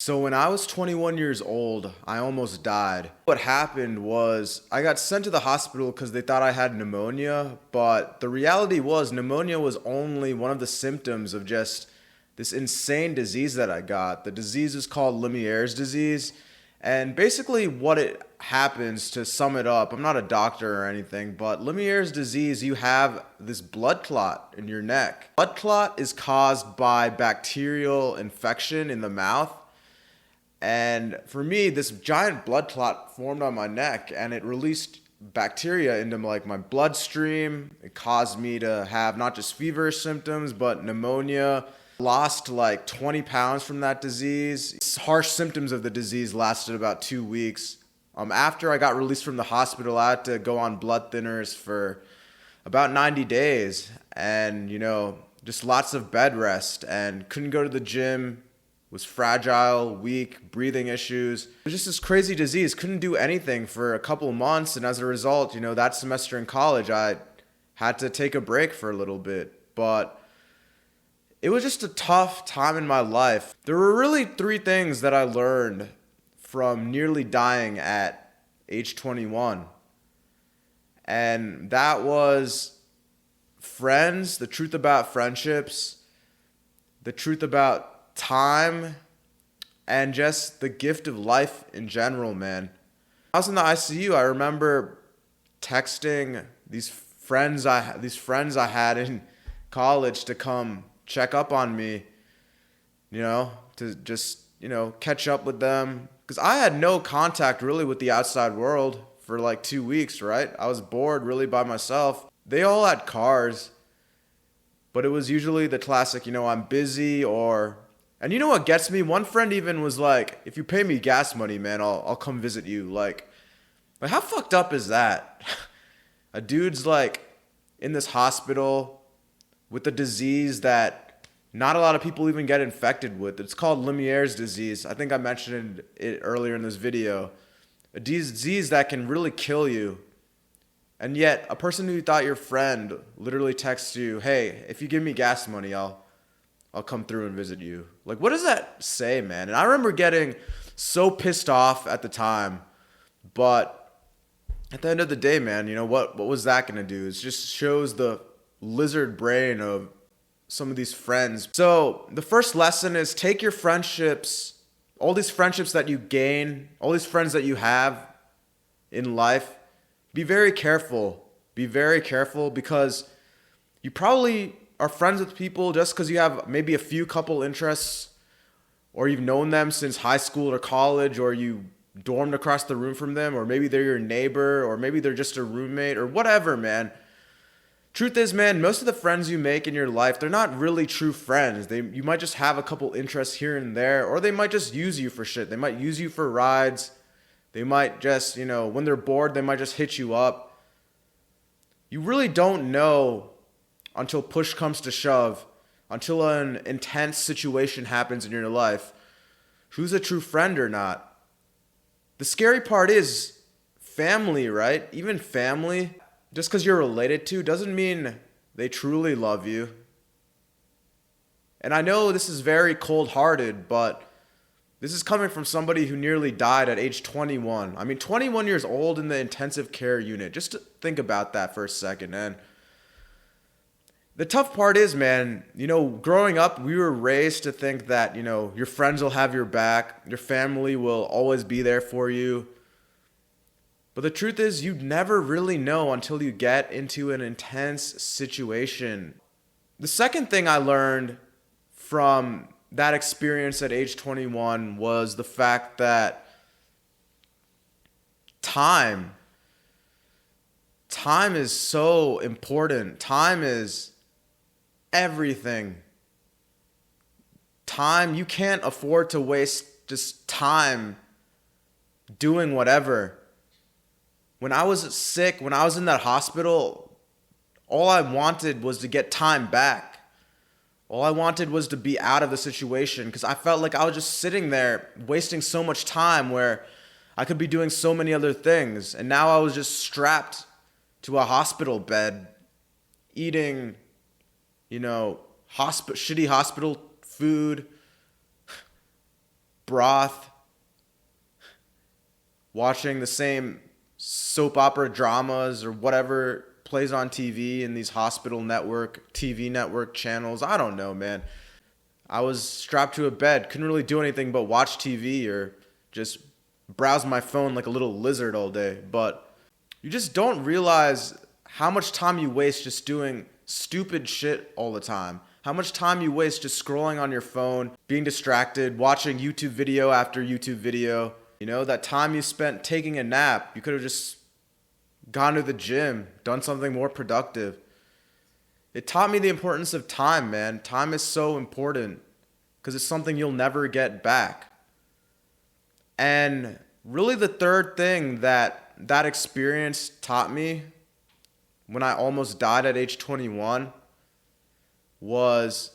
So when I was 21 years old, I almost died. What happened was I got sent to the hospital because they thought I had pneumonia, but the reality was pneumonia was only one of the symptoms of just this insane disease that I got. The disease is called Lemierre's disease, and basically what it happens, to sum it up, I'm not a doctor or anything, but Lemierre's disease, you have this blood clot in your neck. Blood clot is caused by bacterial infection in the mouth. And for me, this giant blood clot formed on my neck and it released bacteria into like my bloodstream. It caused me to have not just feverish symptoms, but pneumonia. Lost like 20 pounds from that disease. Harsh symptoms of the disease lasted about 2 weeks. After I got released from the hospital, I had to go on blood thinners for about 90 days and, just lots of bed rest and couldn't go to the gym, was fragile, weak, breathing issues. It was just this crazy disease. Couldn't do anything for a couple months. And as a result, that semester in college, I had to take a break for a little bit. But it was just a tough time in my life. There were really three things that I learned from nearly dying at age 21. And that was friends, the truth about friendships, the truth about time, and just the gift of life in general, man. I was in the ICU. I remember texting these friends I had in college to come check up on me, to just, catch up with them. Because I had no contact really with the outside world for like 2 weeks, right? I was bored really by myself. They all had cars, but it was usually the classic, I'm busy or... And you know what gets me? One friend even was like, if you pay me gas money, man, I'll come visit you. Like how fucked up is that? A dude's like in this hospital with a disease that not a lot of people even get infected with. It's called Lemierre's disease. I think I mentioned it earlier in this video. A disease that can really kill you. And yet, a person who thought your friend literally texts you, hey, if you give me gas money, I'll come through and visit you. Like, what does that say, man? And I remember getting so pissed off at the time. But at the end of the day, man, what was that going to do? It just shows the lizard brain of some of these friends. So the first lesson is take your friendships, all these friendships that you gain, all these friends that you have in life, be very careful. Be very careful because you probably are friends with people just because you have maybe a few couple interests, or you've known them since high school or college, or you dormed across the room from them, or maybe they're your neighbor, or maybe they're just a roommate, or whatever, man. Truth is, man, most of the friends you make in your life, they're not really true friends. You might just have a couple interests here and there, or they might just use you for shit. They might use you for rides. They might just, when they're bored, they might just hit you up. You really don't know until push comes to shove, until an intense situation happens in your life, who's a true friend or not. The scary part is family, right? Even family, just because you're related to, doesn't mean they truly love you. And I know this is very cold-hearted, but this is coming from somebody who nearly died at age 21. 21 years old in the intensive care unit. Just to think about that for a second, man. The tough part is, man, growing up, we were raised to think that, your friends will have your back, your family will always be there for you. But the truth is, you never really know until you get into an intense situation. The second thing I learned from that experience at age 21 was the fact that time is so important. Time is everything. Time, you can't afford to waste just time doing whatever. When I was sick, when I was in that hospital, all I wanted was to get time back. All I wanted was to be out of the situation because I felt like I was just sitting there wasting so much time where I could be doing so many other things. And now I was just strapped to a hospital bed, eating shitty hospital food, broth, watching the same soap opera dramas or whatever plays on TV in these hospital network, TV network channels. I don't know, man. I was strapped to a bed, couldn't really do anything but watch TV or just browse my phone like a little lizard all day. But you just don't realize how much time you waste just doing stupid shit all the time. How much time you waste just scrolling on your phone, being distracted, watching YouTube video after YouTube video. You know, that time you spent taking a nap, you could have just gone to the gym, done something more productive. It taught me the importance of time, man. Time is so important because it's something you'll never get back. And really the third thing that experience taught me when I almost died at age 21 was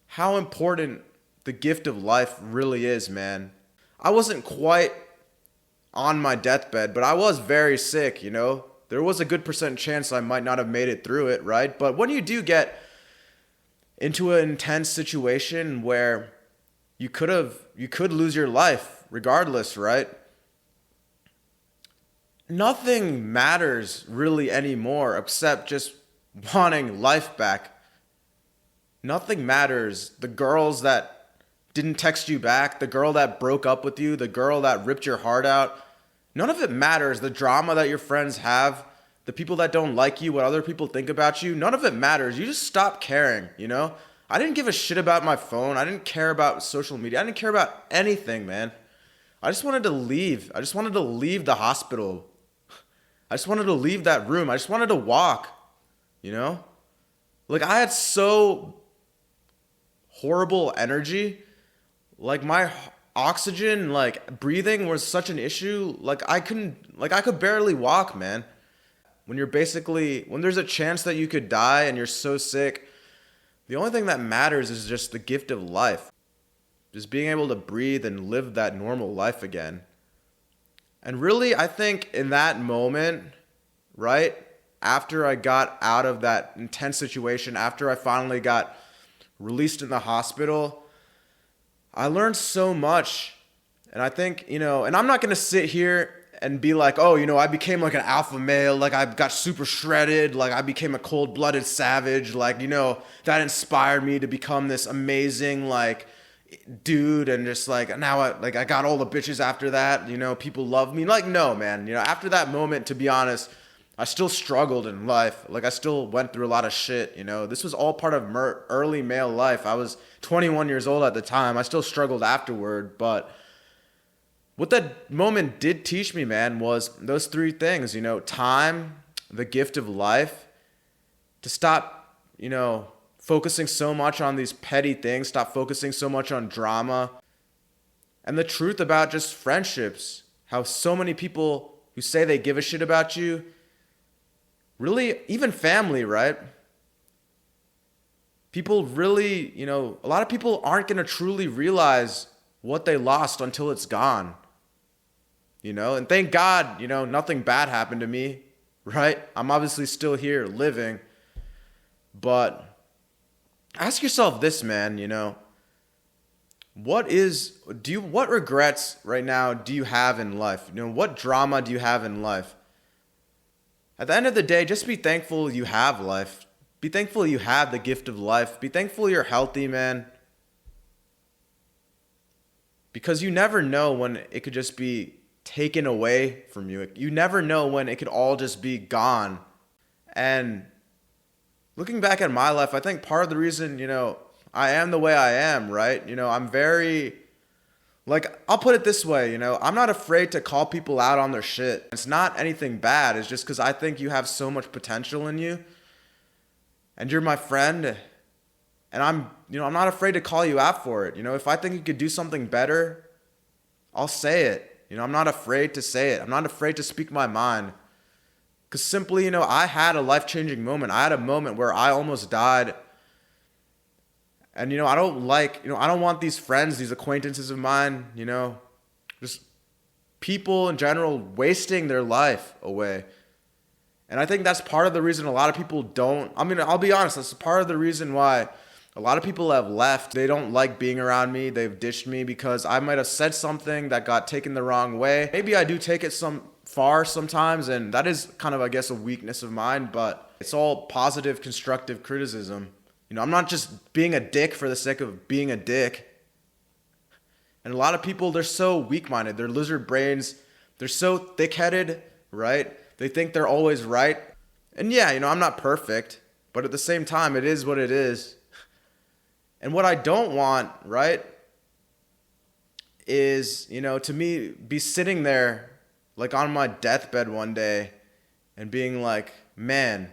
how important the gift of life really is, man. I wasn't quite on my deathbed, but I was very sick, you know. There was a good percent chance I might not have made it through it, right? But when you do get into an intense situation where you could lose your life regardless, right? Nothing matters really anymore except just wanting life back. Nothing matters. The girls that didn't text you back, the girl that broke up with you, the girl that ripped your heart out, none of it matters. The drama that your friends have, the people that don't like you, what other people think about you, none of it matters. You just stop caring, you know? I didn't give a shit about my phone. I didn't care about social media. I didn't care about anything, man. I just wanted to leave. I just wanted to leave the hospital. I just wanted to leave that room. I just wanted to walk, you know? Like, I had so horrible energy. Like, my oxygen, like, breathing was such an issue. Like, I could barely walk, man. When there's a chance that you could die and you're so sick, the only thing that matters is just the gift of life. Just being able to breathe and live that normal life again. And really, I think in that moment, right, after I got out of that intense situation, after I finally got released in the hospital, I learned so much. And I think, you know, and I'm not going to sit here and be like, oh, you know, I became like an alpha male, like I got super shredded, like I became a cold-blooded savage, like, you know, that inspired me to become this amazing, like, dude, and just like now I got all the bitches after that, you know, people love me. Like, no, man, you know, after that moment, to be honest, I still struggled in life. Like, I still went through a lot of shit, you know. This was all part of early male life. I was 21 years old at the time. I still struggled afterward, but what that moment did teach me, man, was those three things, you know, time, the gift of life, to stop, you know, focusing so much on these petty things, stop focusing so much on drama, and the truth about just friendships, how so many people who say they give a shit about you, really, even family, right? People really, you know, a lot of people aren't going to truly realize what they lost until it's gone, you know? And thank God, you know, nothing bad happened to me, right? I'm obviously still here living, but ask yourself this, man, you know, what regrets right now do you have in life? You know, what drama do you have in life? At the end of the day, just be thankful you have life. Be thankful you have the gift of life. Be thankful you're healthy, man. Because you never know when it could just be taken away from you. You never know when it could all just be gone. And looking back at my life, I think part of the reason, you know, I am the way I am, right? You know, I'm very, like, I'll put it this way, you know, I'm not afraid to call people out on their shit. It's not anything bad. It's just because I think you have so much potential in you. And you're my friend. And I'm not afraid to call you out for it. You know, if I think you could do something better, I'll say it. You know, I'm not afraid to say it. I'm not afraid to speak my mind. Because simply, you know, I had a life-changing moment. I had a moment where I almost died. And, you know, I don't want these friends, these acquaintances of mine, you know, just people in general wasting their life away. And I think that's part of the reason a lot of people don't. I mean, I'll be honest, that's part of the reason why A lot of people have left. They don't like being around me. They've ditched me because I might have said something that got taken the wrong way. Maybe I do take it some far sometimes, and that is kind of, I guess, a weakness of mine, but it's all positive, constructive criticism. You know, I'm not just being a dick for the sake of being a dick. And a lot of people, they're so weak-minded. They're lizard brains. They're so thick-headed, right? They think they're always right. And yeah, you know, I'm not perfect, but at the same time, it is what it is. And what I don't want, right, is, you know, to me, be sitting there like on my deathbed one day and being like, man,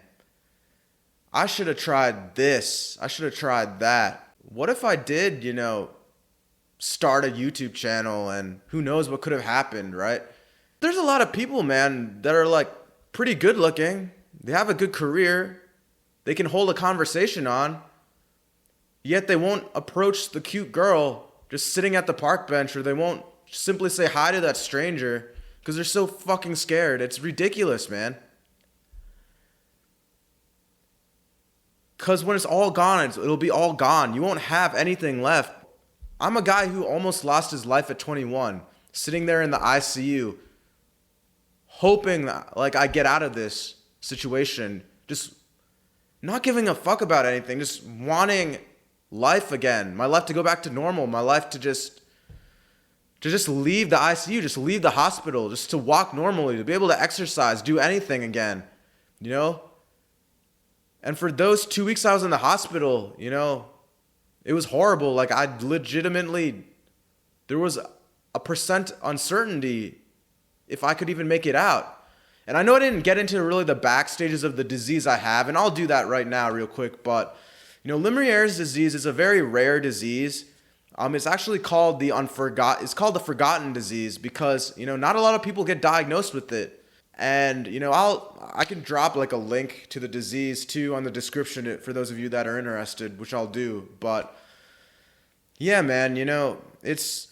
I should have tried this. I should have tried that. What if I did, you know, start a YouTube channel and who knows what could have happened, right? There's a lot of people, man, that are like pretty good looking. They have a good career. They can hold a conversation on. Yet they won't approach the cute girl just sitting at the park bench, or they won't simply say hi to that stranger because they're so fucking scared. It's ridiculous, man. Because when it's all gone, it'll be all gone. You won't have anything left. I'm a guy who almost lost his life at 21, sitting there in the ICU, hoping that, like, I get out of this situation, just not giving a fuck about anything, just wanting life again, my life to go back to normal, my life to just leave the ICU, just leave the hospital, just to walk normally, to be able to exercise, do anything again, you know? And for those 2 weeks I was in the hospital, you know, it was horrible. Like, I legitimately, there was a percent uncertainty if I could even make it out. And I know I didn't get into really the back stages of the disease I have, and I'll do that right now real quick, but you know, Lemierre's disease is a very rare disease. It's actually called the forgotten disease because, you know, not a lot of people get diagnosed with it. And, you know, I can drop like a link to the disease too on the description for those of you that are interested, which I'll do. But yeah, man, you know, it's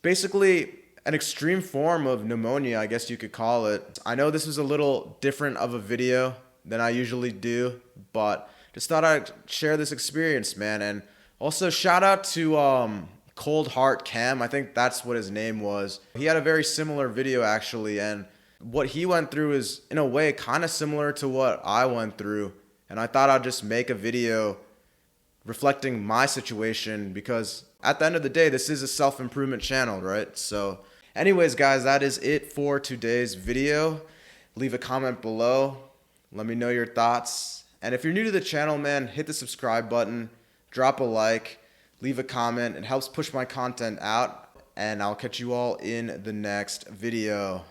basically an extreme form of pneumonia, I guess you could call it. I know this is a little different of a video than I usually do, but just thought I'd share this experience, man. And also shout out to Cold Heart Cam. I think that's what his name was. He had a very similar video actually, and what he went through is in a way kind of similar to what I went through. And I thought I'd just make a video reflecting my situation because at the end of the day, this is a self-improvement channel, right? So anyways, guys, that is it for today's video. Leave a comment below. Let me know your thoughts. And if you're new to the channel, man, hit the subscribe button, drop a like, leave a comment. It helps push my content out. And I'll catch you all in the next video.